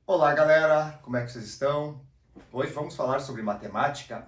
Olá, galera! Como é que vocês estão? Hoje vamos falar sobre matemática.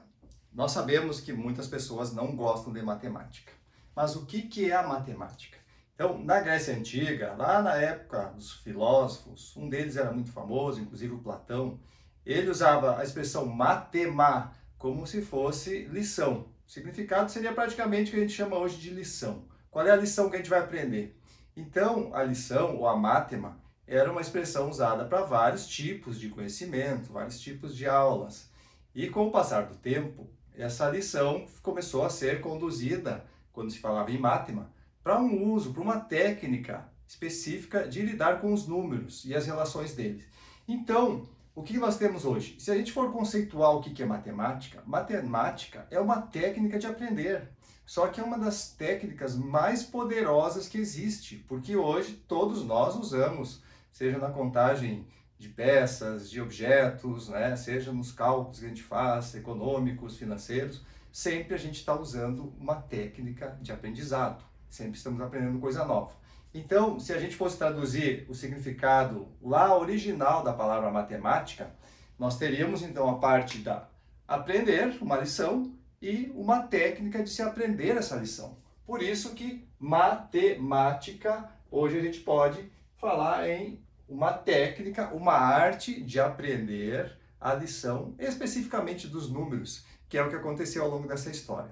Nós sabemos que muitas pessoas não gostam de matemática. Mas o que é a matemática? Então, na Grécia Antiga, lá na época dos filósofos, um deles era muito famoso, inclusive o Platão, ele usava a expressão matemá como se fosse lição. O significado seria praticamente o que a gente chama hoje de lição. Qual é a lição que a gente vai aprender? Então, a lição, ou a mátema, era uma expressão usada para vários tipos de conhecimento, vários tipos de aulas. E com o passar do tempo, essa lição começou a ser conduzida, quando se falava em mátema, para um uso, para uma técnica específica de lidar com os números e as relações deles. Então, o que nós temos hoje? Se a gente for conceituar o que é matemática, matemática é uma técnica de aprender. Só que é uma das técnicas mais poderosas que existe, porque hoje todos nós usamos, seja na contagem de peças, de objetos, né? Seja nos cálculos que a gente faz, econômicos, financeiros, sempre a gente está usando uma técnica de aprendizado, sempre estamos aprendendo coisa nova. Então, se a gente fosse traduzir o significado lá original da palavra matemática, nós teríamos então a parte da aprender uma lição e uma técnica de se aprender essa lição. Por isso que matemática, hoje a gente pode falar em uma técnica, uma arte de aprender a lição, especificamente dos números, que é o que aconteceu ao longo dessa história.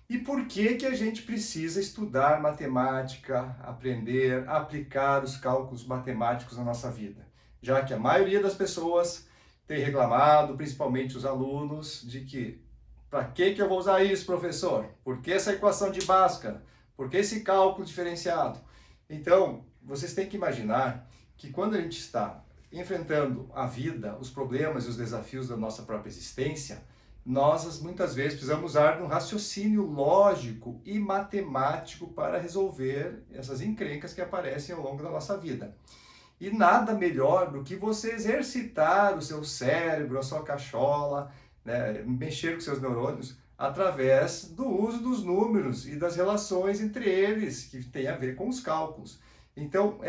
E por que a gente precisa estudar matemática, aprender, aplicar os cálculos matemáticos na nossa vida? Já que a maioria das pessoas tem reclamado, principalmente os alunos, de que para que eu vou usar isso, professor? Por que essa equação de Bhaskara? Por que esse cálculo diferenciado? Então, vocês têm que imaginar que quando a gente está enfrentando a vida, os problemas e os desafios da nossa própria existência, nós muitas vezes precisamos usar de um raciocínio lógico e matemático para resolver essas encrencas que aparecem ao longo da nossa vida. E nada melhor do que você exercitar o seu cérebro, a sua cachola, né, mexer com seus neurônios através do uso dos números e das relações entre eles, que tem a ver com os cálculos. Então,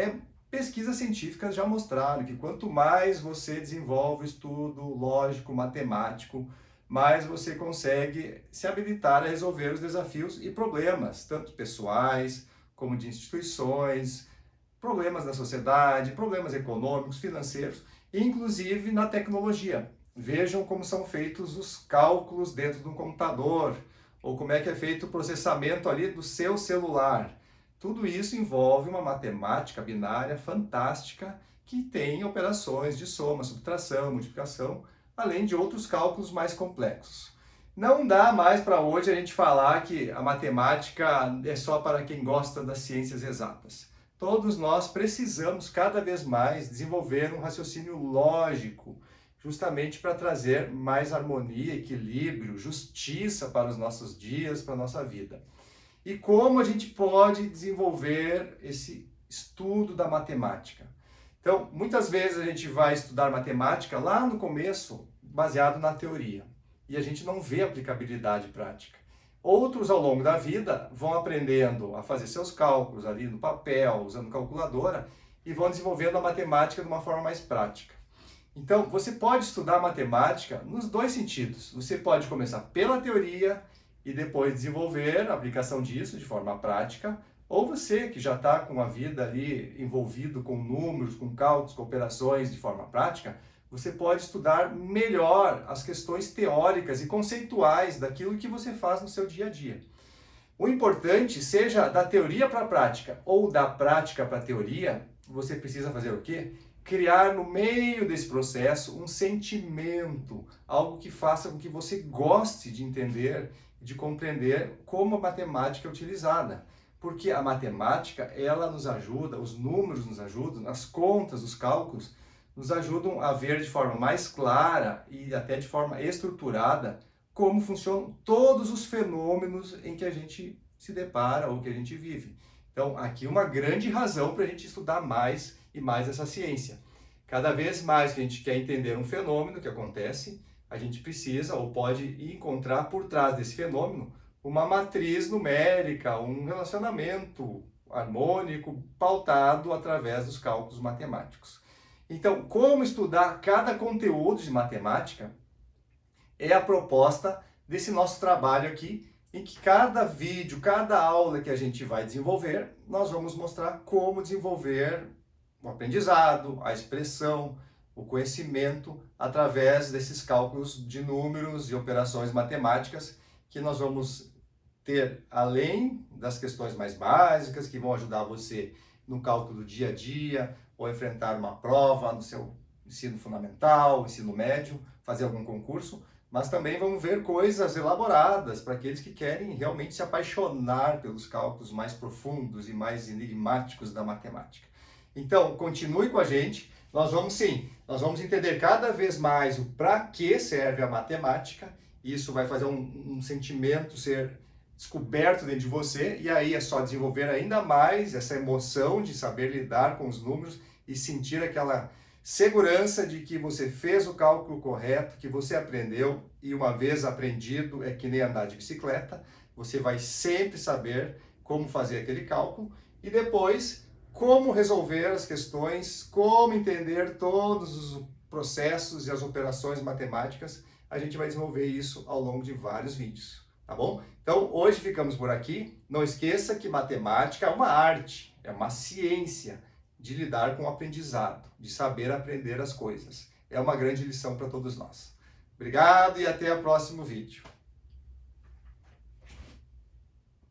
pesquisas científicas já mostraram que quanto mais você desenvolve o estudo lógico, matemático, mais você consegue se habilitar a resolver os desafios e problemas, tanto pessoais como de instituições, problemas da sociedade, problemas econômicos, financeiros, inclusive na tecnologia. Vejam como são feitos os cálculos dentro de um computador, ou como é que é feito o processamento ali do seu celular. Tudo isso envolve uma matemática binária fantástica que tem operações de soma, subtração, multiplicação, além de outros cálculos mais complexos. Não dá mais para hoje a gente falar que a matemática é só para quem gosta das ciências exatas. Todos nós precisamos cada vez mais desenvolver um raciocínio lógico, justamente para trazer mais harmonia, equilíbrio, justiça para os nossos dias, para a nossa vida. E como a gente pode desenvolver esse estudo da matemática? Então, muitas vezes a gente vai estudar matemática lá no começo, baseado na teoria, e a gente não vê aplicabilidade prática. Outros, ao longo da vida, vão aprendendo a fazer seus cálculos ali no papel, usando calculadora, e vão desenvolvendo a matemática de uma forma mais prática. Então, você pode estudar matemática nos dois sentidos. Você pode começar pela teoria e depois desenvolver a aplicação disso de forma prática, ou você que já está com a vida ali envolvido com números, com cálculos, com operações de forma prática, você pode estudar melhor as questões teóricas e conceituais daquilo que você faz no seu dia a dia. O importante, seja da teoria para a prática ou da prática para a teoria, você precisa fazer o quê? Criar no meio desse processo um sentimento, algo que faça com que você goste de entender, de compreender como a matemática é utilizada. Porque a matemática, ela nos ajuda, os números nos ajudam, as contas, os cálculos, nos ajudam a ver de forma mais clara e até de forma estruturada como funcionam todos os fenômenos em que a gente se depara ou que a gente vive. Então, aqui uma grande razão para a gente estudar mais e mais essa ciência. Cada vez mais que a gente quer entender um fenômeno que acontece, a gente precisa ou pode encontrar por trás desse fenômeno uma matriz numérica, um relacionamento harmônico pautado através dos cálculos matemáticos. Então, como estudar cada conteúdo de matemática é a proposta desse nosso trabalho aqui, em que cada vídeo, cada aula que a gente vai desenvolver, nós vamos mostrar como desenvolver o aprendizado, a expressão, o conhecimento através desses cálculos de números e operações matemáticas que nós vamos ter além das questões mais básicas que vão ajudar você no cálculo do dia a dia ou enfrentar uma prova no seu ensino fundamental, ensino médio, fazer algum concurso, mas também vamos ver coisas elaboradas para aqueles que querem realmente se apaixonar pelos cálculos mais profundos e mais enigmáticos da matemática. Então, continue com a gente, nós vamos entender cada vez mais o para que serve a matemática, e isso vai fazer um sentimento ser descoberto dentro de você, e aí é só desenvolver ainda mais essa emoção de saber lidar com os números e sentir aquela segurança de que você fez o cálculo correto, que você aprendeu, e uma vez aprendido, é que nem andar de bicicleta, você vai sempre saber como fazer aquele cálculo, e depois como resolver as questões, como entender todos os processos e as operações matemáticas. A gente vai desenvolver isso ao longo de vários vídeos, tá bom? Então, hoje ficamos por aqui. Não esqueça que matemática é uma arte, é uma ciência de lidar com o aprendizado, de saber aprender as coisas. É uma grande lição para todos nós. Obrigado e até o próximo vídeo.